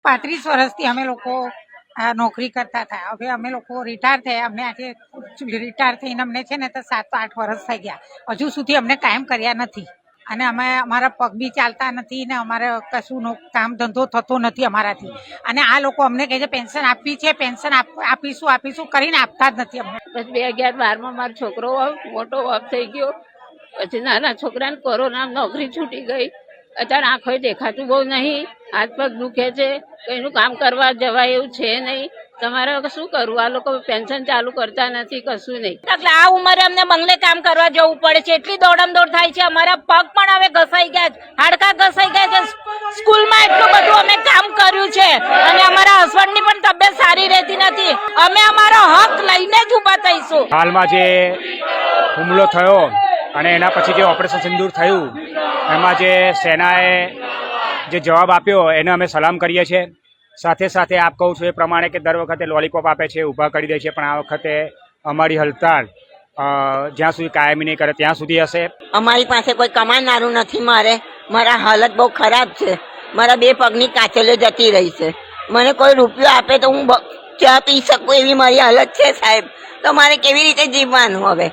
35 વર્ષથી અમે લોકો નોકરી કરતા હતા. હવે અમે લોકો રિટાયર થયા. અમને આજે રિટાયર થઈને અમને છે ને તો 7-8 વર્ષ થઈ ગયા. હજુ સુધી અમને કાયમ કર્યા નથી અને અમે અમારા પગ બી ચાલતા નથી ને અમારે કશું કામ ધંધો થતો નથી અમારાથી. અને આ લોકો અમને કહે છે પેન્શન આપવી છે, પેન્શન આપીશું કરીને આપતા જ નથી અમને. બસ 2012માં મારો છોકરો મોટો ઓફ થઈ ગયો. પછી નાના છોકરાને કોરોના નોકરી છૂટી ગઈ. અત્યારે આંખો દેખાતું બહુ નહીં, હાથ પગ દુખે છે, કઈનું કામ કરવા જવાય એવું છે નહીં. તમારે શું કરવું? આ લોકો પેન્શન ચાલુ કરતા નથી, કશું નહીં. એટલે આ ઉંમરે અમને બંગલે કામ કરવા જવું પડે છે. એટલી દોડમ-દોડ થાય છે. અમારા પગ પણ હવે ઘસાઈ ગયા છે, હાડકા ઘસાઈ ગયા છે. સ્કૂલમાં એટલું બધું અમે કામ કર્યું છે અને અમારા હસબન્ડની પણ તબિયત સારી રહેતી નથી. અમે અમારો હક લઈને જ ઉભા થઈશું. હાલમાં જે હુમલો થયો અને એના પછી જે ઓપરેશન સિંદૂર થયું એમાં જે સેનાએ જે જવાબ આપ્યો એને અમે સલામ કરીએ છીએ. સાથે સાથે આપ કહું છું એ પ્રમાણે કે દર વખતે લોલીપોપ આપે છે, ઊભા કરી દે છે, પણ આ વખતે અમારી હડતાળ જ્યાં સુધી કાયમી નહીં કરે ત્યાં સુધી હશે. અમારી પાસે કોઈ કમાનારું નથી. મારા હાલત બહુ ખરાબ છે. મારા 2 પગની કાચલે જતી રહી છે. મને કોઈ રૂપિયો આપે તો હું ચા પી શકું એવી મારી હાલત છે સાહેબ. તો મારે કેવી રીતે જીવવાનું હવે?